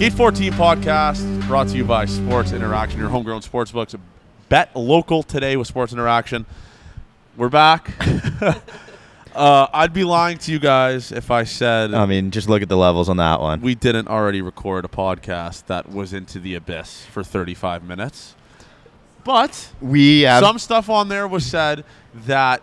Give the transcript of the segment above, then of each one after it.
Gate 14 podcast brought to you by Sports Interaction, your homegrown sports books. Bet local today with Sports Interaction. We're back. I'd be lying to you guys if I said... I mean, just look at the levels on that one. We didn't already record a podcast that was into the abyss for 35 minutes. But some stuff on there was said that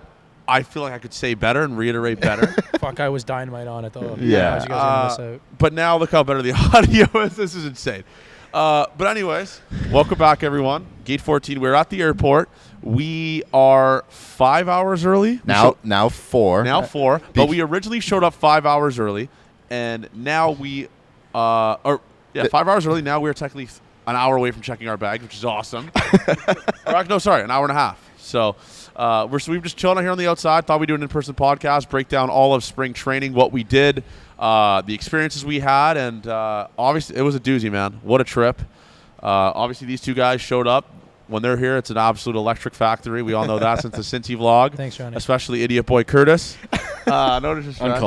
I feel like I could say better and reiterate better. Fuck, I was dynamite on it, though. Yeah. You guys miss out. But now look how better the audio is. This is insane. But anyways, welcome back, everyone. Gate 14, we're at the airport. We are 5 hours early. Now 4. Now 4. But we originally showed up 5 hours early. And now 5 hours early. Now we're technically an hour away from checking our bags, which is awesome. An hour and a half. So we've just chilling out here on the outside. Thought we'd do an in-person podcast, break down all of spring training, what we did, the experiences we had, and obviously it was a doozy, man. What a trip. Obviously these two guys showed up. When they're here, it's an absolute electric factory. We all know that since the Cincy vlog. Thanks, Johnny. Especially idiot boy Curtis. No disrespect.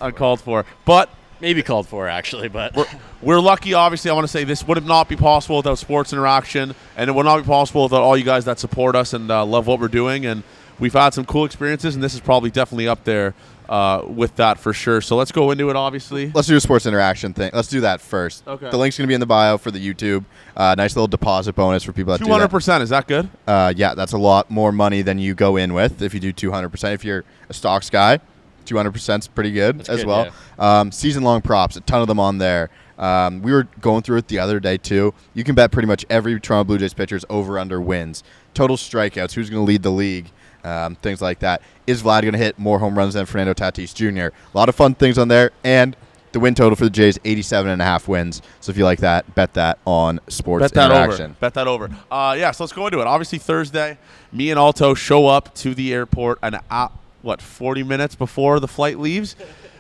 Uncalled for. But maybe called for, actually, but we're lucky. Obviously, I want to say this would not be possible without Sports Interaction, and it would not be possible without all you guys that support us and love what we're doing. And we've had some cool experiences, and this is probably definitely up there with that for sure. So let's go into it, obviously. Let's do a Sports Interaction thing. Let's do that first. Okay. The link's going to be in the bio for the YouTube. Nice little deposit bonus for people that 200%, do that. is that good? Yeah, that's a lot more money than you go in with if you do 200%. If you're a stocks guy, 200% is pretty good as well. Yeah. Season-long props, a ton of them on there. We were going through it the other day, too. You can bet pretty much every Toronto Blue Jays pitcher's over-under wins. Total strikeouts, who's going to lead the league, things like that. Is Vlad going to hit more home runs than Fernando Tatis Jr.? A lot of fun things on there. And the win total for the Jays, 87.5 wins. So if you like that, bet that on Sports Interaction. Bet that over. So let's go into it. Obviously, Thursday, me and Alto show up to the airport 40 minutes before the flight leaves.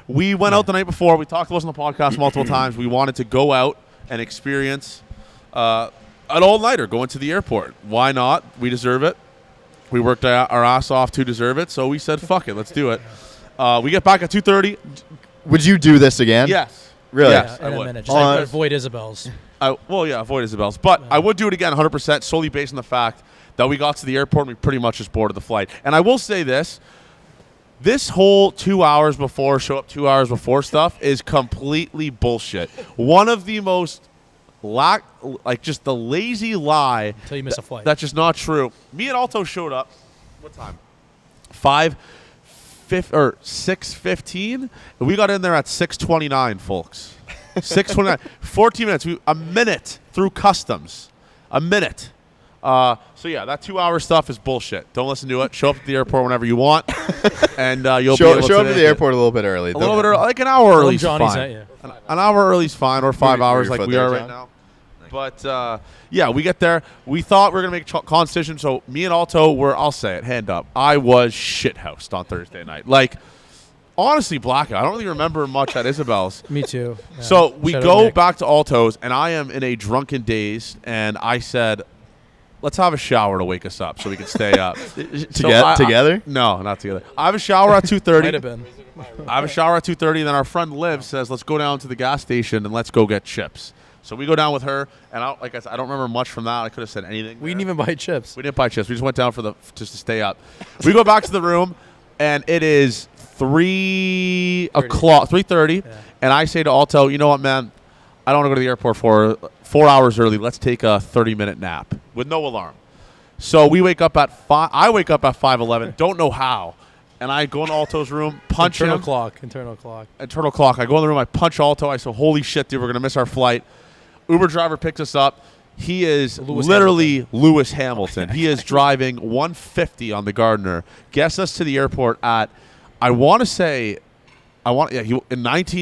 We went out the night before. We talked about this on the podcast multiple times. We wanted to go out and experience an all-nighter going to the airport. Why not? We deserve it. We worked our ass off to deserve it, so we said, fuck it, let's do it. We get back at 2:30. Would you do this again? Yes. Really? Yes, in I a would. minute. Just avoid Isabel's. Avoid Isabel's. But I would do it again 100% solely based on the fact that we got to the airport and we pretty much just boarded the flight. And I will say this whole 2 hours before, show up 2 hours before stuff is completely bullshit. One of the most just the lazy lie. Until you miss a flight. That's just not true. Me and Alto showed up. What time? 6:15. We got in there at 6:29, folks. 6:29. 14 minutes. A minute through customs. A minute. That 2 hour stuff is bullshit. Don't listen to it. Show up at the airport whenever you want, and you'll show be able up at the airport a little bit early. A little bit early, like an hour early is Johnny's fine. at you. An hour early is fine, or 5 hours like we are right John? now. But we get there. We thought we were gonna make a decision. So me and Alto were, I'll say it, hand up, I was shithoused on Thursday night. Like, honestly, blackout. I don't really remember much at Isabel's. Me too. Yeah. So we Shout out go Nick. back to Alto's, and I am in a drunken daze, and I said, let's have a shower to wake us up so we can stay up. Together? No, not together. I have a shower at 2:30. Might have been. I have a shower at 2:30, and then our friend Liv says, let's go down to the gas station and let's go get chips. So we go down with her, and like I said, I don't remember much from that. I could have said anything. We didn't even buy chips. We didn't buy chips. We just went down just to stay up. We go back to the room, and it is 3:30, and I say to Alto, you know what, man? I don't want to go to the airport for 4 hours early. Let's take a 30-minute nap with no alarm. So we wake up at 5. I wake up at 5:11. Don't know how. And I go in Alto's room, punch Internal him. Internal clock. I go in the room, I punch Alto. I say, holy shit, dude, we're going to miss our flight. Uber driver picks us up. He is Lewis Hamilton. He is driving 150 on the Gardner. Gets us to the airport at, in 19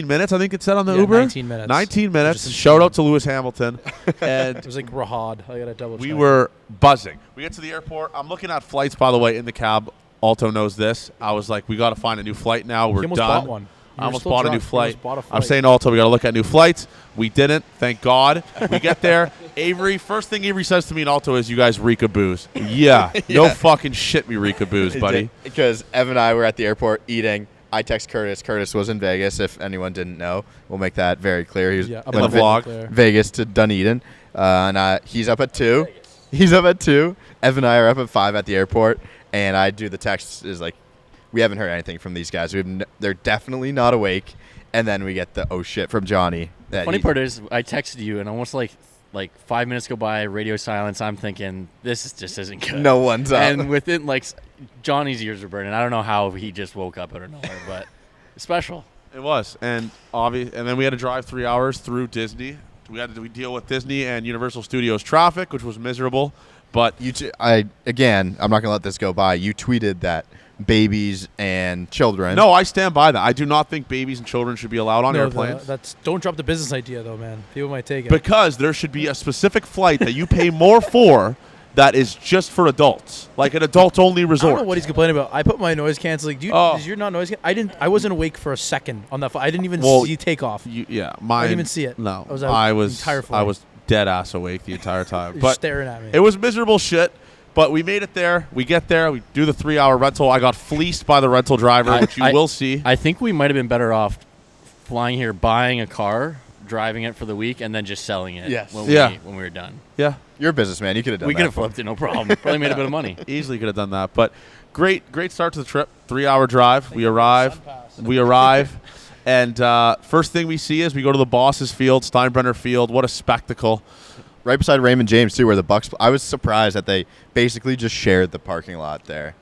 minutes, I think it said on the Uber. 19 minutes. 19 minutes. Shout out to Lewis Hamilton. And it was like Rahad. I got to double check. We were buzzing. We get to the airport. I'm looking at flights, by the way, in the cab. Alto knows this. I was like, we got to find a new flight now. We're done. Bought one. I almost bought a new flight. I'm saying Alto, we got to look at new flights. We didn't. Thank God. We get there. Avery, first thing Avery says to me and Alto is, you guys reek of booze. Yeah. No fucking shit we reek of booze, buddy. Because Evan and I were at the airport eating, I text Curtis. Curtis was in Vegas. If anyone didn't know, we'll make that very clear. He was Yeah, in the vlog. Vegas to Dunedin, and he's up at 2. He's up at 2. Ev and I are up at 5 at the airport, and I do the text is like, we haven't heard anything from these guys. They're definitely not awake, and then we get the oh shit from Johnny. The funny part is, I texted you, and almost like 5 minutes go by, radio silence. I'm thinking just isn't good. No one's up. And within Johnny's ears are burning. I don't know how he just woke up out of nowhere, but it's special. It was, and then we had to drive 3 hours through Disney. We deal with Disney and Universal Studios traffic, which was miserable. But I'm not gonna let this go by. You tweeted that babies and children. No, I stand by that. I do not think babies and children should be allowed on airplanes. Don't drop the business idea though, man. People might take it. Because there should be a specific flight that you pay more for that is just for adults, like an adult-only resort. I don't know what he's complaining about. I put my noise canceling. Does your not noise? I wasn't awake for a second on that flight. I didn't even see takeoff. Mine. I didn't even see it. No, I was dead ass awake the entire time. You're but staring at me. It was miserable shit. But we made it there. We get there. We do the 3-hour rental. I got fleeced by the rental driver, which you will see. I think we might have been better off flying here, buying a car, driving it for the week, and then just selling it. Yes. When we were done. Yeah. You're a businessman. You could have done that. We could have flipped it, no problem. Probably made a bit of money. Easily could have done that. But great start to the trip. 3-hour drive. We arrive. And first thing we see is we go to the Boss's Field, Steinbrenner Field. What a spectacle. Right beside Raymond James, too, where the Bucks. I was surprised that they basically just shared the parking lot there.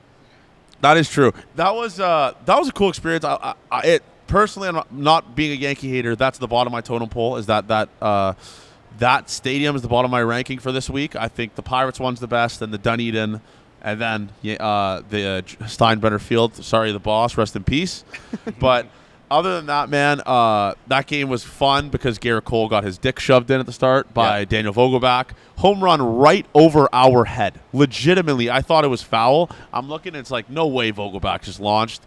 That is true. That was a cool experience. Personally, I'm not being a Yankee hater. That's the bottom of my totem pole. Is that stadium is the bottom of my ranking for this week. I think the Pirates one's the best, and the Dunedin, and then the Steinbrenner Field. Sorry, the Boss. Rest in peace. But other than that, man, that game was fun because Garrett Cole got his dick shoved in at the start by Daniel Vogelbach. Home run right over our head. Legitimately, I thought it was foul. I'm looking, it's like, no way Vogelbach just launched.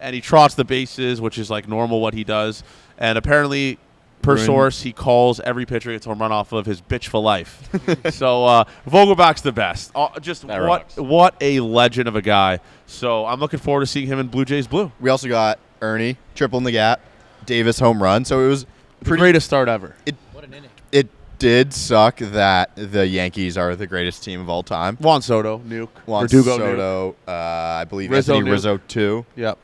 And he trots the bases, which is like normal what he does. And apparently, per source, he calls every pitcher he gets home run off of his bitch for life. So Vogelbach's the best. What a legend of a guy. So I'm looking forward to seeing him in Blue Jays blue. We also got Ernie triple in the gap, Davis home run. So it was the greatest start ever. What an inning. It did suck that the Yankees are the greatest team of all time. Juan Soto, nuke. Juan Soto, I believe Rizzo too. Yep.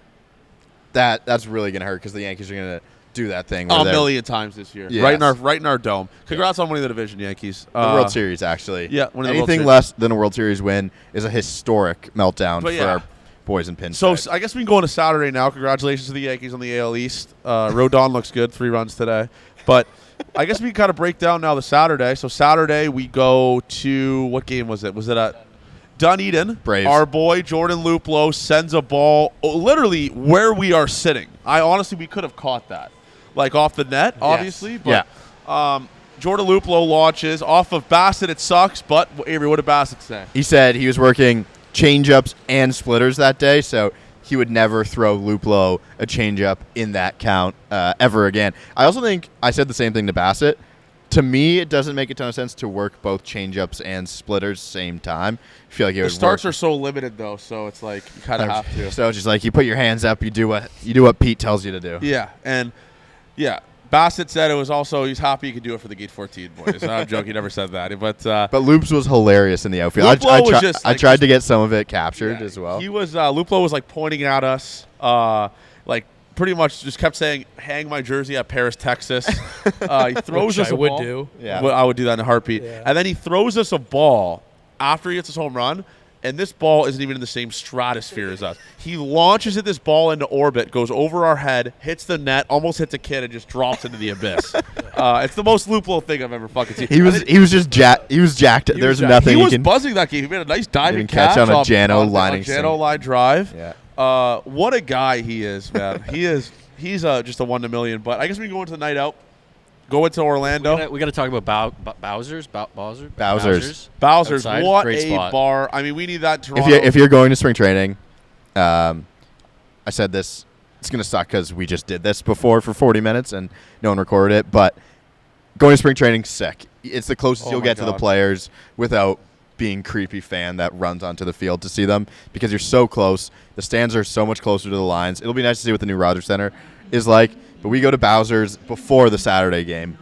That's really gonna hurt because the Yankees are gonna do that thing a million times this year. Yes. Right in our dome. Congrats on winning the division, Yankees. The World Series, actually. Yeah, anything less than a World Series win is a historic meltdown for our boys in pinstripe. So I guess we can go into Saturday now. Congratulations to the Yankees on the AL East. Rodon looks good, 3 runs today. But I guess we can kind of break down now the Saturday. So Saturday we go to, what game was it? Was it at Dunedin? Braves. Our boy Jordan Luplow sends a ball literally where we are sitting. We could have caught that. Like off the net, obviously. Yes. But Jordan Luplow launches off of Bassitt. It sucks, but Avery, what did Bassitt say? He said he was working changeups and splitters that day, so he would never throw Luplow a changeup in that count ever again. I also think I said the same thing to Bassitt. To me, it doesn't make a ton of sense to work both changeups and splitters same time. I feel like it would starts work. are so limited though, so it's like you kind of have to. So it's just like you put your hands up, you do what Pete tells you to do. Yeah, and Bassitt said it was also he's happy he could do it for the Gate 14 boys. I'm joking, he never said that, but Loops was hilarious in the outfield. I tried to get some of it captured as well. He was Luplow was like pointing at us, like pretty much just kept saying, "Hang my jersey at Paris, Texas." He throws us a ball. Do. Yeah, I would do that in a heartbeat. Yeah. And then he throws us a ball after he gets his home run. And this ball isn't even in the same stratosphere as us. He launches this ball into orbit, goes over our head, hits the net, almost hits a kid, and just drops into the abyss. It's the most Luplow thing I've ever fucking seen. He was just jacked. He was jacked. There's nothing he was buzzing that game. He made a nice diving catch on a Jano line drive. Yeah. What a guy he is, man. He's just a 1 in a million. But I guess we can go into the night out. Go into Orlando. We got to talk about Bowser's. Bowser's. Outside. What Great a spot. bar. I mean, we need that in Toronto. If you're going to spring training, I said this, it's going to suck because we just did this before for 40 minutes and no one recorded it, but going to spring training, sick. It's the closest you'll get to the players without being creepy fan that runs onto the field to see them because you're so close. The stands are so much closer to the lines. It'll be nice to see what the new Rogers Center is like. But we go to Bowser's before the Saturday game.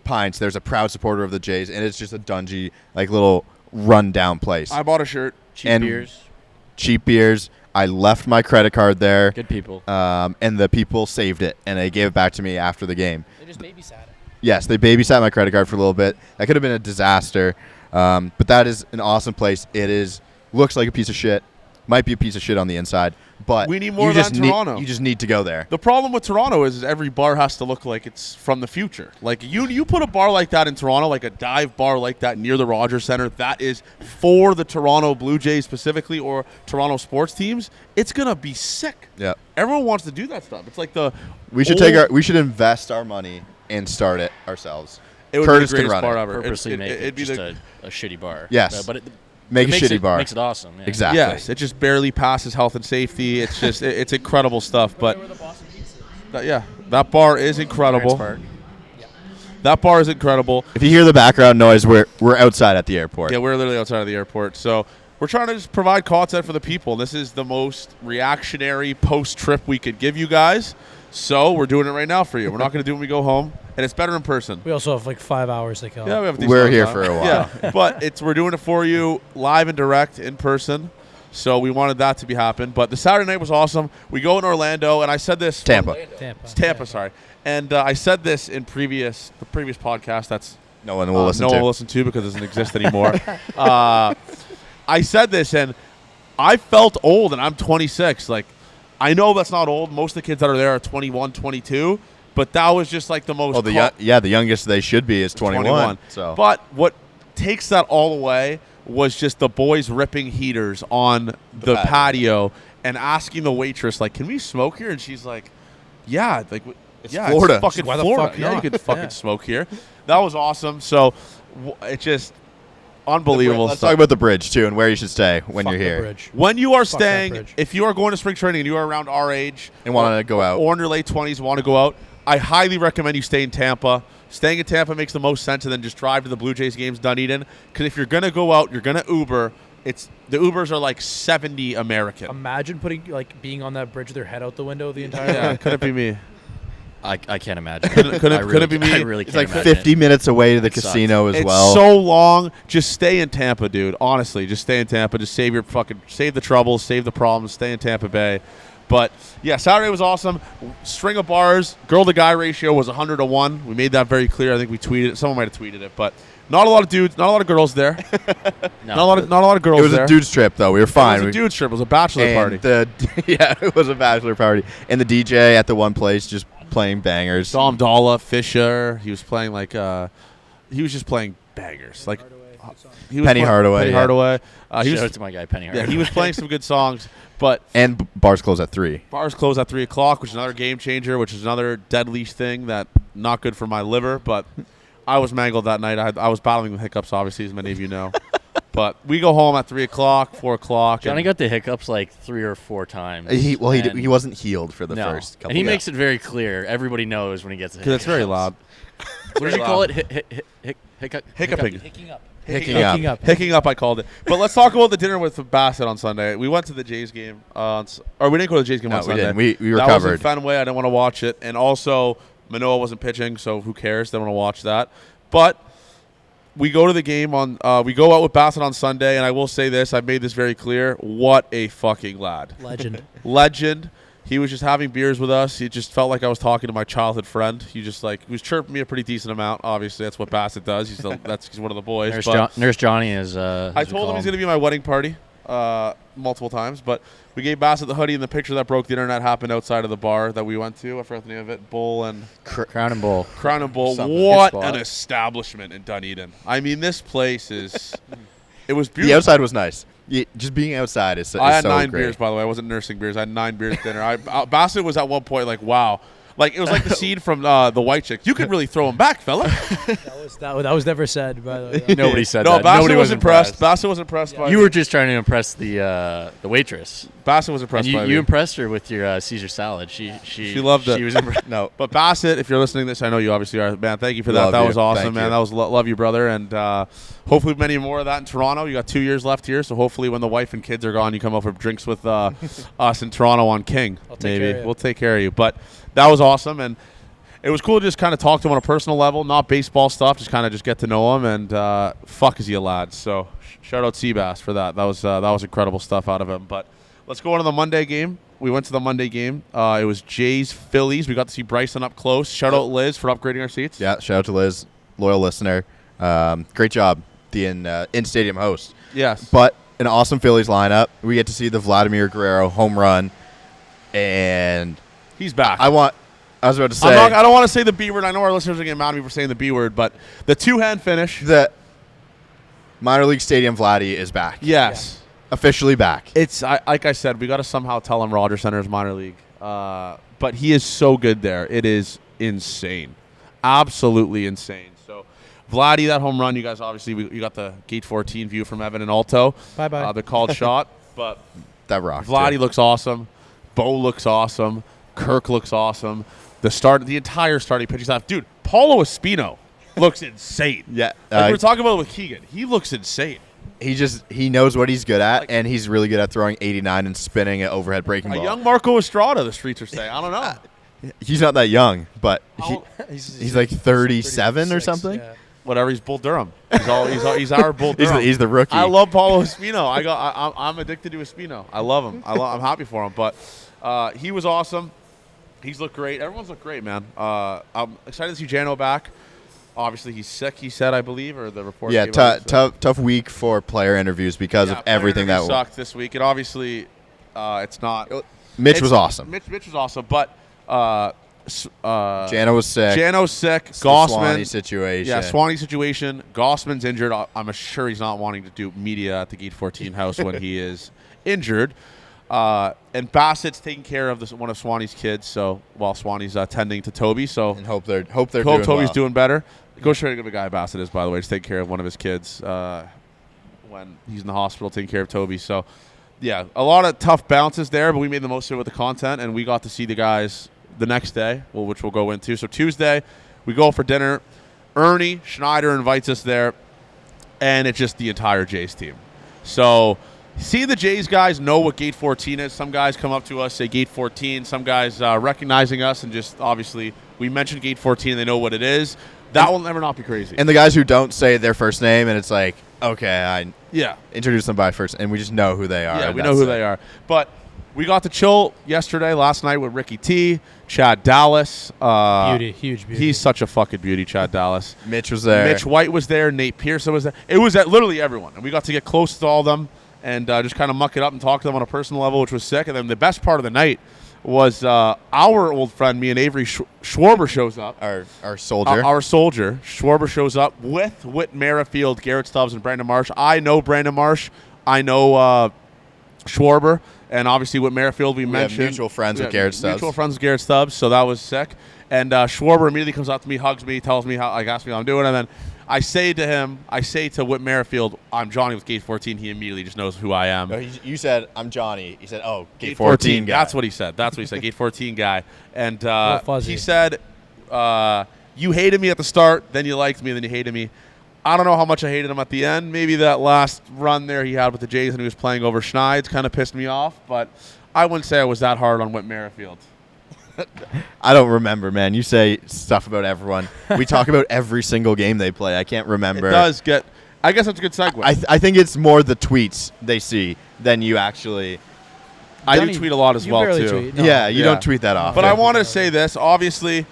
Pints, there's a proud supporter of the Jays, and it's just a dungy, like, little run-down place. I bought a shirt. Cheap beers. I left my credit card there. Good people. And the people saved it, and they gave it back to me after the game. They just babysat it. Yes, they babysat my credit card for a little bit. That could have been a disaster. But that is an awesome place. It looks like a piece of shit. Might be a piece of shit on the inside. But we need more than Toronto. You just need to go there. The problem with Toronto is every bar has to look like it's from the future. Like you put a bar like that in Toronto, like a dive bar like that near the Rogers Center, that is for the Toronto Blue Jays specifically or Toronto sports teams. It's gonna be sick. Yeah, everyone wants to do that stuff. It's like we should invest our money and start it ourselves. It would Curtis be the can greatest run bar it. ever. Purposely make it'd it be just a shitty bar. Yes. But Make a shitty bar. Makes it awesome. Yeah. Exactly. Yes, it just barely passes health and safety. It's just it's incredible stuff. But that bar is incredible. That bar is incredible. If you hear the background noise, we're outside at the airport. Yeah, we're literally outside of the airport. So we're trying to just provide content for the people. This is the most reactionary post-trip we could give you guys. So we're doing it right now for you. We're not going to do it when we go home. And it's better in person. We also have like 5 hours to kill. Yeah, we have We're here for a while. Yeah, but we're doing it for you live and direct in person. So we wanted that to be happen. But the Saturday night was awesome. We go in Orlando, and I said this. Tampa. It's Tampa, sorry. And I said this in the previous podcast. That's no one will listen to because it doesn't exist anymore. I said this, and I felt old, and I'm 26. Like, I know that's not old. Most of the kids that are there are 21, 22. But that was just like the most. The youngest they should be is 21. So. But what takes that all away was just the boys ripping heaters on the patio and asking the waitress, like, "Can we smoke here?" And she's like, "Yeah, like, Florida. It's fucking Why the Florida. fuck Yeah, you not? could fucking smoke here." That was awesome. So it's just unbelievable. Let's stuff. talk about the bridge too and where you should stay when Fuck you're the here. bridge. When you are Fuck that staying, bridge. if you are going to spring training and you are around our age And want to go out. or in your late 20s want to go out, I highly recommend you stay in Tampa. Staying in Tampa makes the most sense, and then just drive to the Blue Jays games, Dunedin. Because if you're going to go out, you're going to Uber. The Ubers are like $70 American. Imagine being on that bridge with their head out the window the entire Yeah, way. could it be me? I can't imagine. Could it be me? I really It's can't like imagine 50 minutes away to the It sucks. casino as It's well. so long. Just stay in Tampa, dude. Honestly, just stay in Tampa. Just save the troubles, save the problems. Stay in Tampa Bay. But yeah, Saturday was awesome. String of bars. Girl to guy ratio was 100-1. We made that very clear. I think we tweeted it. Someone might have tweeted it, but not a lot of dudes, not a lot of girls there. No. Not a lot of girls It was there. a dude's trip though. We were fine. It was a dude's trip. It was a bachelor party. It was a bachelor party. And the DJ at the one place just playing bangers. Dom Dalla, Fisher. He was playing he was just playing bangers. Like he was Penny Hardaway, Penny yeah. Hardaway. Shout out to my guy Penny Hardaway. Yeah, he was playing some good songs, but And bars close at 3. bars close at 3:00, which is another game changer, which is another deadly thing that not good for my liver. But I was mangled that night. I was battling with hiccups, obviously, as many of you know. But we go home at 3:00, 4:00. Johnny got the hiccups like 3 or 4 times. He and wasn't healed for the no. first couple. And he makes it very clear. Everybody knows when he gets the because hiccups. it's very loud. What did you call it? Hiccuping. Hicking up. Hicking up. Hicking up, I called it. But let's talk about the dinner with Bassitt on Sunday. We went to the Jays game, or we didn't go to the Jays game No, on we Sunday. didn't. We That was in recovered. Fenway. I didn't want to watch it, and also Manoah wasn't pitching, so who cares? Don't want to watch that. But we go to the game on. We go out with Bassitt on Sunday, and I will say this: I've made this very clear. What a fucking lad! Legend. He was just having beers with us. He just felt like I was talking to my childhood friend. He was chirping me a pretty decent amount. Obviously, that's what Bassitt does. He's one of the boys. Nurse Johnny is. I told him he's going to be my wedding party multiple times, but we gave Bassitt the hoodie, and the picture that broke the internet happened outside of the bar that we went to. I forgot the name of it. Bull and Crown and Bowl. Crown and Bull. Something. What Good spot. an establishment in Dunedin. I mean, this place is. It was The beautiful. outside was nice. Just being outside is I had so 9 great. beers, by the way. I wasn't nursing beers. I had 9 beers at dinner. Bassitt was at one point like, wow. Like, it was like the scene from The White Chicks. You could really throw him back, fella. That was never said, by the way. Nobody said No, that. Bassitt Nobody was impressed. Bassitt was impressed by You were just trying to impress the waitress. Bassitt was impressed by you me. impressed her with your Caesar salad. She loved it. She was impressed. No. But Bassitt, if you're listening to this, I know you obviously are. Man, thank you for that. Love That you. was awesome, Thank man. you. That was love you, brother. And hopefully many more of that in Toronto. You got 2 years left here, so hopefully when the wife and kids are gone, you come up for drinks with us in Toronto on King. I'll take care of you. We'll take care of you. But that was awesome, and it was cool to just kind of talk to him on a personal level, not baseball stuff, just kind of just get to know him. And fuck is he a lad. So shout out Seabass for that. That was incredible stuff out of him. But let's go on to the Monday game. We went to the Monday game. It was Jays Phillies. We got to see Bryson up close. Shout out Liz for upgrading our seats. Yeah, shout out to Liz, loyal listener. Great job, the in-stadium host. Yes. But an awesome Phillies lineup. We get to see the Vladimir Guerrero home run, and He's back. I was about to say I don't want to say the B word. I know our listeners are getting mad at me for saying the B word, but the two-hand finish. the minor league stadium Vladdy is back. Yes. Officially back. It's like I said, we got to somehow tell him Rogers Center is minor league. But he is so good there. It is insane. Absolutely insane. So, Vladdy, that home run, you guys obviously, you got the Gate 14 view from Evan and Alto. Bye-bye. The called shot. But That rocked. Vladdy too. looks awesome. Bo looks awesome. Kirk looks awesome. The entire starting pitching staff. Dude, Paulo Espino looks insane. Yeah. Like we were talking about it with Keegan. He looks insane. He knows what he's good at, and he's really good at throwing 89 and spinning an overhead breaking A ball. young Marco Estrada, the streets are saying. I don't know. He's not that young, but How- he's like 37 or 36, something. yeah. Whatever, he's Bull Durham. He's our Bull Durham. He's the rookie. I love Paulo Espino. I'm addicted to Espino. I love him. I'm happy for him. But he was awesome. He's looked great. Everyone's looked great, man. I'm excited to see Jano back. Obviously, he's sick. He said, I believe, or the report. Yeah, came out, so- tough week for player interviews because Yeah, of everything player that interviews sucked this week. And obviously, it's not. Mitch it's- was awesome. Mitch was awesome, but Jano was sick. Jano's sick. It's the Swanee Gossman. situation. Yeah, Swanee situation. Gossman's injured. I'm sure he's not wanting to do media at the Gate 14 house when he is injured. And Bassitt's taking care of one of Swanee's kids. So while Swanee's tending to Toby, so And hope they're hope doing Toby's well. doing better. Go straight to the guy Bassitt is, by the way. Just taking care of one of his kids when he's in the hospital, taking care of Toby. So yeah, a lot of tough bounces there, but we made the most of it with the content, and we got to see the guys the next day, which we'll go into. So Tuesday, we go for dinner. Ernie Schneider invites us there, and it's just the entire Jays team. So see, the Jays guys know what Gate 14 is. Some guys come up to us, say Gate 14. Some guys recognizing us, and just obviously we mentioned Gate 14, and they know what it is. That will never not be crazy. And the guys who don't say their first name, and it's like, okay, I yeah. introduce them by first, and we just know who they are. Yeah, and we know that's who it. they are. But we got to chill last night with Ricky T, Chad Dallas. Huge beauty. He's such a fucking beauty, Chad Dallas. Mitch was there. Mitch White was there. Nate Pearson was there. It was at literally everyone. And we got to get close to all of them and just kind of muck it up and talk to them on a personal level, which was sick. And then the best part of the night was our old friend, me and Avery Schwarber shows up. Our soldier. Our soldier, Schwarber, shows up with Whit Merrifield, Garrett Stubbs, and Brandon Marsh. I know Brandon Marsh. I know Schwarber. And obviously with Merrifield, we mentioned. mutual friends with Garrett Stubbs. Mutual friends with Garrett Stubbs, so that was sick. And Schwarber immediately comes up to me, hugs me, tells me asks me how I'm doing. And then I say to Whit Merrifield, I'm Johnny with Gate 14. He immediately just knows who I am. No, you said, I'm Johnny. He said, oh, Gate 14 guy. That's what he said. Gate 14 guy. And fuzzy. he said, you hated me at the start, then you liked me, then you hated me. I don't know how much I hated him at the end. Maybe that last run there he had with the Jays and he was playing over Schneid's kind of pissed me off. But I wouldn't say I was that hard on Whit Merrifield. I don't remember, man. You say stuff about everyone. We talk about every single game they play. I can't remember. It does get. I guess that's a good segue. I think it's more the tweets they see than you actually. I do Dunny, tweet a lot as you well barely too. tweet. No. Yeah, you Yeah. don't tweet that often. But I want to say this. Obviously,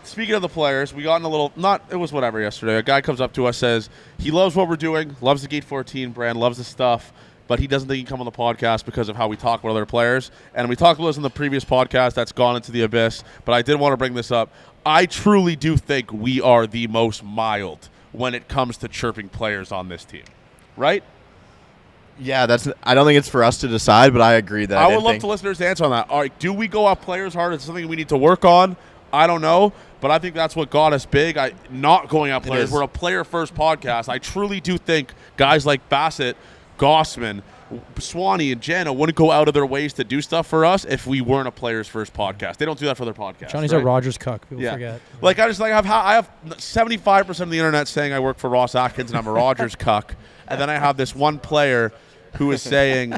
speaking of the players, we got in a little. It was whatever yesterday. A guy comes up to us, says he loves what we're doing, loves the Gate 14 brand, loves the stuff, but he doesn't think he can come on the podcast because of how we talk about other players. And we talked about this in the previous podcast. That's gone into the abyss. But I did want to bring this up. I truly do think we are the most mild when it comes to chirping players on this team. Right? Yeah, I don't think it's for us to decide, but I agree that I would love to listeners to answer on that. All right, do we go out players hard? It's something we need to work on. I don't know, but I think that's what got us big. Not going at players. We're a player-first podcast. I truly do think guys like Bassitt, Gossman, Swanee, and Jana wouldn't go out of their ways to do stuff for us if we weren't a players-first podcast. They don't do that for their podcast. Johnny's a Rogers cuck. People forget. Like I have 75% of the internet saying I work for Ross Atkins and I'm a Rogers cuck, and then I have this one player who is saying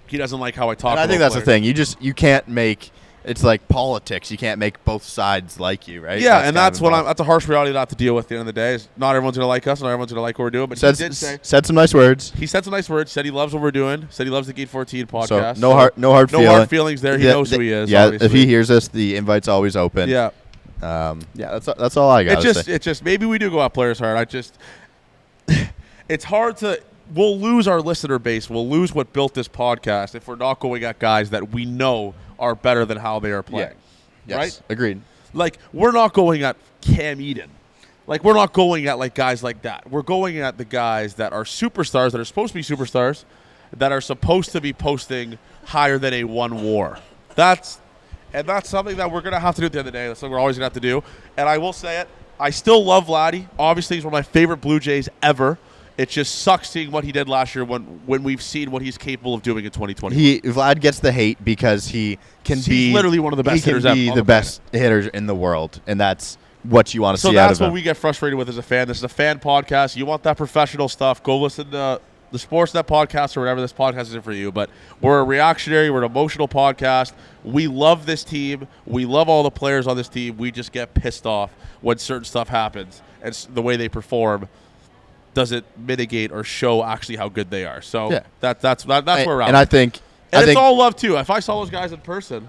he doesn't like how I talk. And I think that's the thing. You can't make. It's like politics. You can't make both sides like you, right? Yeah, that's a harsh reality to have to deal with at the end of the day. Is not everyone's gonna like us, not everyone's gonna like what we're doing. But he did say said some nice words. He said some nice words. Said he loves what we're doing. Said he loves the Gate 14 podcast. So no hard feelings there. He knows who he is. Yeah, obviously. if he hears us, the invite's always open. Yeah. That's all I got. It's just maybe we do go out players hard. It's hard to. We'll lose our listener base. We'll lose what built this podcast if we're not going at guys that we know are better than how they are playing. Yes. Right? Agreed. Like, we're not going at Cam Eden. Like, we're not going at, like, guys like that. We're going at the guys that are superstars, that are supposed to be superstars, that are supposed to be posting higher than a 1 WAR. That's something that we're going to have to do at the end of the day. That's something we're always going to have to do. And I will say it. I still love Vladdy. Obviously, he's one of my favorite Blue Jays ever. It just sucks seeing what he did last year when we've seen what he's capable of doing in 2020. Vlad gets the hate because he's literally one of the best hitters ever. He can be the best hitter in the world, and that's what you want to see out of him. So that's what we get frustrated with as a fan. This is a fan podcast. You want that professional stuff, go listen to the Sportsnet podcast or whatever this podcast is for you. But we're a reactionary, we're an emotional podcast. We love this team. We love all the players on this team. We just get pissed off when certain stuff happens and the way they perform doesn't mitigate or show actually how good they are. So that's where we're at. And I think it's all love too. If I saw those guys in person,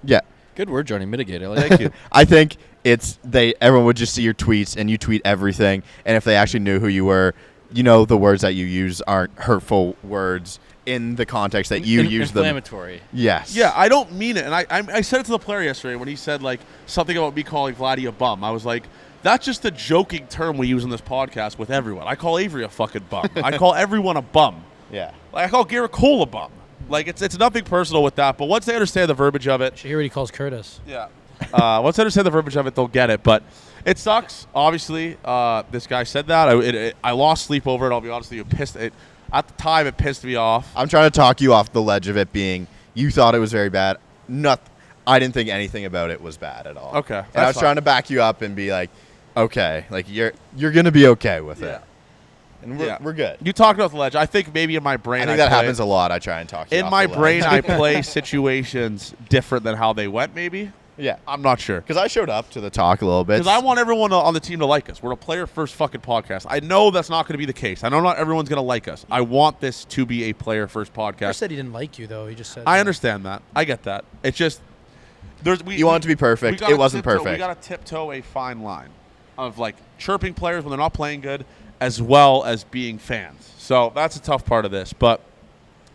good word, Johnny. Mitigate. Thank you. I think everyone would just see your tweets and you tweet everything. And if they actually knew who you were, the words that you use aren't hurtful words in the context that you use them. Inflammatory. Yes. Yeah, I don't mean it. And I said it to the player yesterday when he said like something about me calling Vladdy a bum. I was like, that's just a joking term we use in this podcast with everyone. I call Avery a fucking bum. I call everyone a bum. Yeah. Like I call Garrett Cole a bum. Like it's nothing personal with that. But once they understand the verbiage of it, you should hear what he calls Curtis. Yeah. Once they understand the verbiage of it, they'll get it. But it sucks. Obviously, this guy said that. I lost sleep over it. I'll be honest with you. At the time, it pissed me off. I'm trying to talk you off the ledge of it being you thought it was very bad. I didn't think anything about it was bad at all. Okay. And I was trying to back you up and be like, okay, like you're gonna be okay with it, and we're good. You talked about the ledge. I think maybe in my brain, I think that happens a lot. I try and talk. In my brain, I play situations different than how they went. Maybe. Yeah, I'm not sure because I showed up to the talk a little bit. Because I want everyone on the team to like us. We're a player-first fucking podcast. I know that's not going to be the case. I know not everyone's going to like us. I want this to be a player-first podcast. He said he didn't like you though. He just said. I understand that. I get that. It's just you want it to be perfect. It wasn't perfect. We got to tiptoe a fine line of like chirping players when they're not playing good, as well as being fans. So that's a tough part of this. But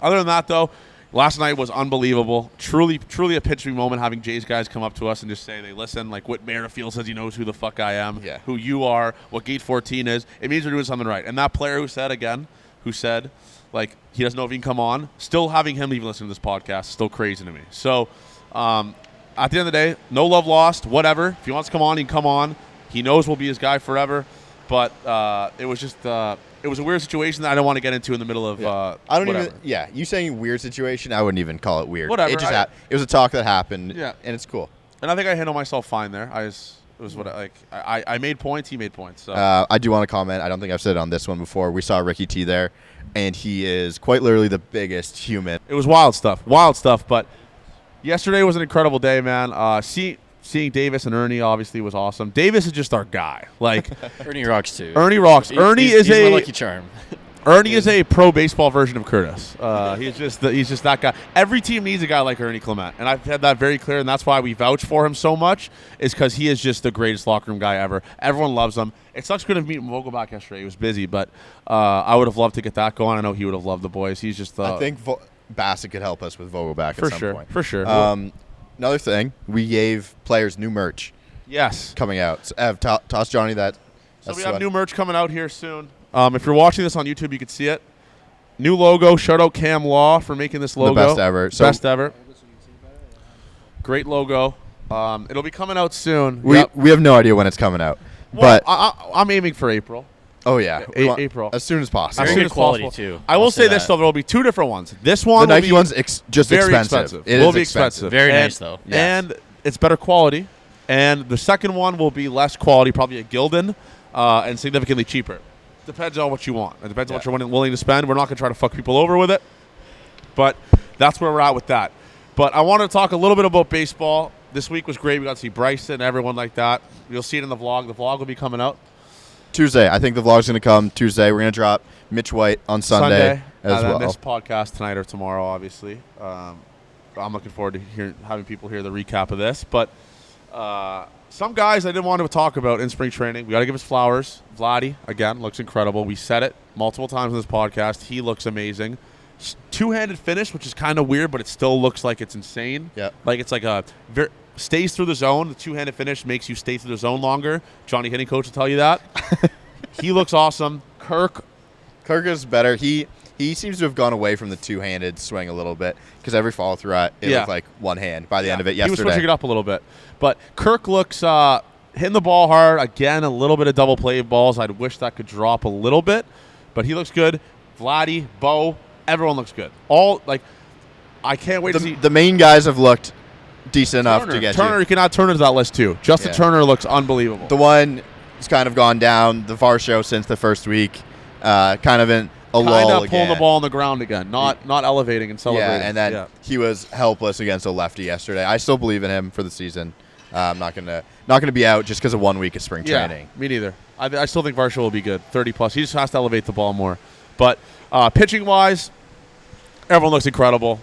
other than that, though, last night was unbelievable. Truly a pinch me moment having Jay's guys come up to us and just say they listen. Like Whit Merrifield says he knows who the fuck I am, who you are, what Gate 14 is. It means we're doing something right. And that player who said, like, he doesn't know if he can come on, still having him even listen to this podcast is still crazy to me. So at the end of the day, no love lost, whatever. If he wants to come on, he can come on. He knows we'll be his guy forever. But it was just it was a weird situation that I don't want to get into in the middle of I don't whatever. even. Yeah, you saying weird situation, I wouldn't even call it weird. Whatever. It just it was a talk that happened. Yeah, and it's cool. And I think I handled myself fine there. I made points. He made points. So. I do want to comment. I don't think I've said it on this one before. We saw Ricky T there, and he is quite literally the biggest human. It was wild stuff. But yesterday was an incredible day, man. Seeing Davis and Ernie obviously was awesome. Davis is just our guy. Like Ernie rocks too. Ernie rocks. He's my lucky charm. Ernie is a pro baseball version of Curtis. He's just that guy. Every team needs a guy like Ernie Clement, and I've had that very clear, and that's why we vouch for him so much. Is because he is just the greatest locker room guy ever. Everyone loves him. It sucks couldn't meet Vogelbach yesterday. He was busy, but I would have loved to get that going. I know he would have loved the boys. He's just. I think Bassitt could help us with Vogelbach at some point. For sure. Another thing, we gave players new merch. Yes. Coming out. So, Ev, toss Johnny that. So we have new merch coming out here soon. If you're watching this on YouTube, you can see it. New logo. Shout out Cam Law for making this logo. The best ever. Best ever. Great logo. It'll be coming out soon. We have no idea when it's coming out. Well, but I'm aiming for April. Oh, yeah. April. As soon as possible. As soon as quality, possible. too. I will say this, that. though. There will be 2 different ones. This one The will Nike be one's just very expensive. It will is be expensive. Very And- nice, though. Yes. And it's better quality. And the second one will be less quality, probably a Gildan, and significantly cheaper. Depends on what you want. It depends on what you're willing to spend. We're not going to try to fuck people over with it. But that's where we're at with that. But I want to talk a little bit about baseball. This week was great. We got to see Bryson, everyone like that. You'll see it in the vlog. The vlog will be coming out Tuesday. I think the vlog's going to come Tuesday. We're going to drop Mitch White on Sunday as well. This podcast tonight or tomorrow, obviously. I'm looking forward to having people hear the recap of this. But some guys I didn't want to talk about in spring training. We got to give us flowers. Vladdy, again, looks incredible. We said it multiple times in this podcast. He looks amazing. Two-handed finish, which is kind of weird, but it still looks like it's insane. Yeah. Like it's like stays through the zone. The two-handed finish makes you stay through the zone longer. Johnny hitting coach will tell you that. He looks awesome. Kirk is better. He seems to have gone away from the two-handed swing a little bit because every follow-through it looked like one hand by the end of it yesterday. He was switching it up a little bit. But Kirk looks hitting the ball hard. Again, a little bit of double play balls. I'd wish that could drop a little bit. But he looks good. Vladdy, Bo, everyone looks good. I can't wait to see. The main guys have looked decent enough to get Turner, you cannot turn into that list too. Justin Turner looks unbelievable. The one has kind of gone down the Varsho since the first week, kind of in a lull Kind of again. pulling the ball on the ground again, not elevating and celebrating. Yeah, and then he was helpless against a lefty yesterday. I still believe in him for the season. I'm not gonna be out just because of 1 week of spring training. Me neither. I still think Varsho will be good, 30+. He just has to elevate the ball more. But pitching-wise, everyone looks incredible.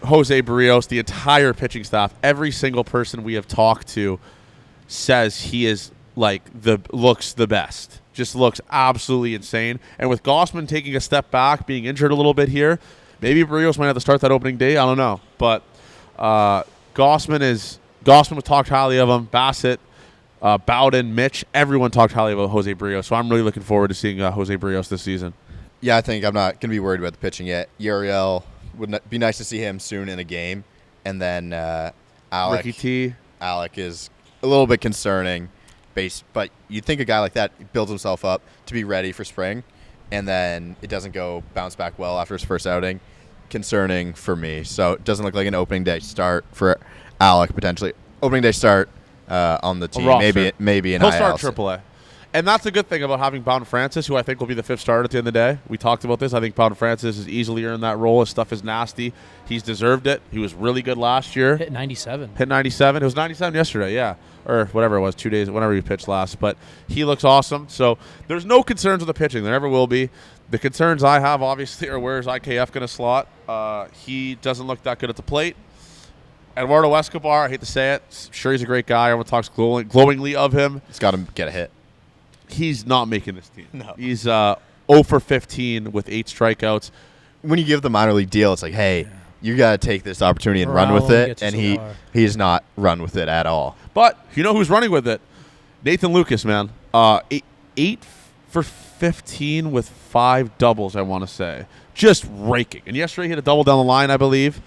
Jose Barrios, the entire pitching staff, every single person we have talked to says he is looks the best. Just looks absolutely insane. And with Gossman taking a step back, being injured a little bit here, maybe Barrios might have to start that opening day. I don't know. But Gossman would talk highly of him. Bassitt, Bowden, Mitch, everyone talked highly about Jose Barrios. So I'm really looking forward to seeing Jose Barrios this season. Yeah, I think I'm not going to be worried about the pitching yet. Uriel would be nice to see him soon in a game. And then Alec. Ricky T. Alec is a little bit concerning. But you'd think a guy like that builds himself up to be ready for spring, and then it doesn't bounce back well after his first outing. Concerning for me. So it doesn't look like an opening day start for Alec, potentially. Opening day start on the team. Maybe an He'll IL. start AAA. And that's a good thing about having Bowden Francis, who I think will be the fifth starter at the end of the day. We talked about this. I think Bowden Francis has easily earned that role. His stuff is nasty. He's deserved it. He was really good last year. Hit 97. It was 97 yesterday, yeah. Or whatever it was, 2 days, whenever he pitched last. But he looks awesome. So there's no concerns with the pitching. There never will be. The concerns I have, obviously, are where is IKF going to slot? He doesn't look that good at the plate. Eduardo Escobar, I hate to say it. Sure, he's a great guy. Everyone talks glowingly of him. He's got to get a hit. He's not making this team. No. He's 0 for 15 with 8 strikeouts. When you give the minor league deal, it's like, hey, you got to take this opportunity and run with it. And he's not run with it at all. But you know who's running with it? Nathan Lucas, man. 8 for 15 with 5 doubles, I want to say. Just raking. And yesterday he hit a double down the line, I believe.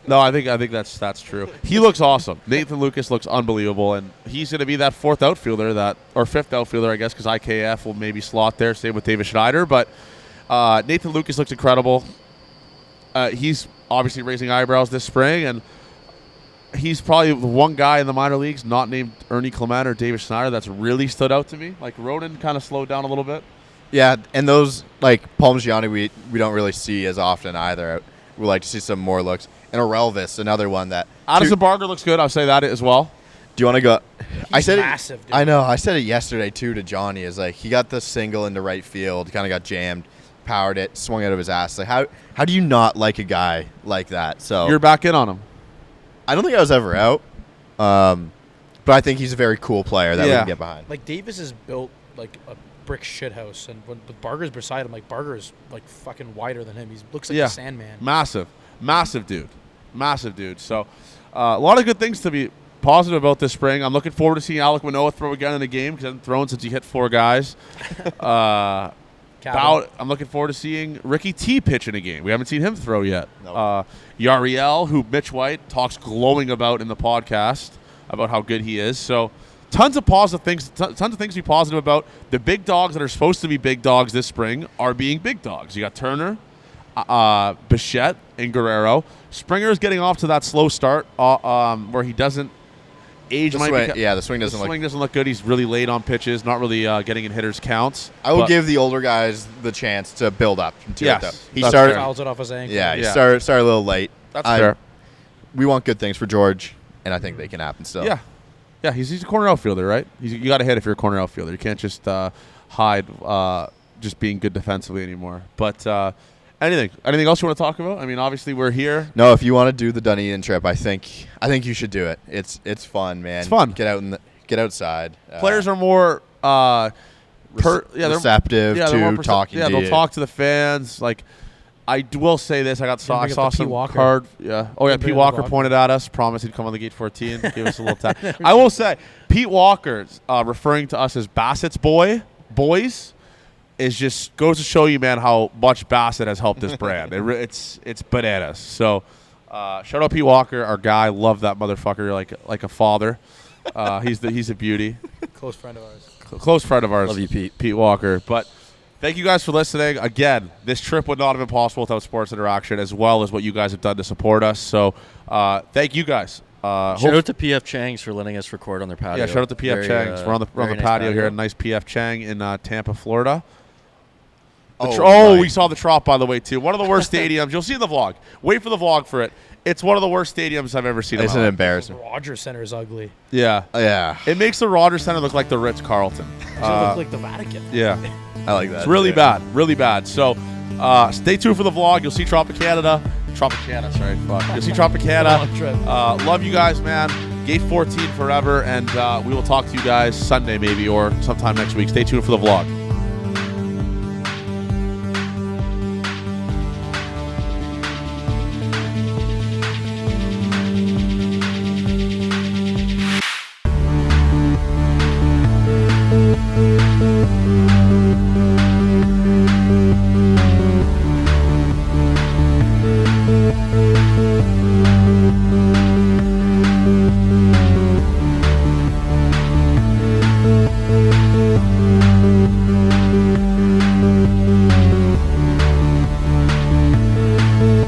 No, I think that's true. He looks awesome. Nathan Lucas looks unbelievable, and he's going to be that fifth outfielder, I guess, because IKF will maybe slot there. Same with David Schneider, but Nathan Lucas looks incredible. He's obviously raising eyebrows this spring, and he's probably the one guy in the minor leagues not named Ernie Clement or David Schneider that's really stood out to me. Like Roden kind of slowed down a little bit. Yeah, and those like Palmigiani we don't really see as often either. We like to see some more looks. And Orelvis, another one that Addison Barger looks good. I'll say that as well. Do you want to go? I said massive, it. dude. I know. I said it yesterday too to Johnny. Is like he got the single into right field, kind of got jammed, powered it, swung out of his ass. Like how do you not like a guy like that? So You're back in on him. I don't think I was ever out, but I think he's a very cool player that we can get behind. Like Davis is built like a brick shithouse, and when Barger's beside him, like Barger is like fucking wider than him. He looks like a Sandman. Massive dude. So a lot of good things to be positive about this spring. I'm looking forward to seeing Alek Manoah throw again in a game because he hasn't thrown since he hit 4 guys. I'm looking forward to seeing Ricky T pitch in a game. We haven't seen him throw yet. Nope. Yariel, who Mitch White talks glowing about in the podcast about how good he is. So tons of positive things. Tons of things to be positive about. The big dogs that are supposed to be big dogs this spring are being big dogs. You got Turner, Bichette, and Guerrero. Springer's getting off to that slow start where he doesn't. Age might be. The swing doesn't look good. He's really late on pitches, not really getting in hitters' counts. I will give the older guys the chance to build up to it, though. He fouls it off his ankle. Yeah, he started a little late. That's fair. We want good things for George, and I think they can happen still. Yeah, he's a corner outfielder, right? You got to hit if you're a corner outfielder. You can't just hide just being good defensively anymore. But anything else you want to talk about? I mean, obviously we're here. No, if you want to do the Dunedin trip, I think you should do it. It's fun, man. It's fun. Get outside. Players are more receptive to talking. Yeah, they'll talk to the fans. Like, I will say this: I saw some card. Yeah. Oh yeah, Pete Walker pointed at us, promised he'd come on the gate 14, give us a little tap. I will say, Pete Walker's referring to us as Bassitt's boys. Is just goes to show you, man, how much Bassitt has helped this brand. It's bananas. So, shout out Pete Walker, our guy. Love that motherfucker like a father. He's a beauty. Close friend of ours. Close friend of ours. Love you, Pete. Pete Walker. But thank you guys for listening. Again, this trip would not have been possible without sports interaction, as well as what you guys have done to support us. So, thank you guys. Shout out to PF Chang's for letting us record on their patio. Yeah, shout out to PF Chang's. We're on the nice patio here at nice PF Chang in Tampa, Florida. We saw the Trop, by the way, too. One of the worst stadiums. You'll see in the vlog. Wait for the vlog for it. It's one of the worst stadiums I've ever seen. It's an embarrassment. The Rogers Center is ugly. Yeah. Yeah. It makes the Rogers Center look like the Ritz-Carlton. It look like the Vatican. Yeah. I like that. It's really bad. Really bad. So stay tuned for the vlog. You'll see Tropicana. Sorry. Fuck. You'll see Tropicana. Love you guys, man. Gate 14 forever. And we will talk to you guys Sunday maybe or sometime next week. Stay tuned for the vlog.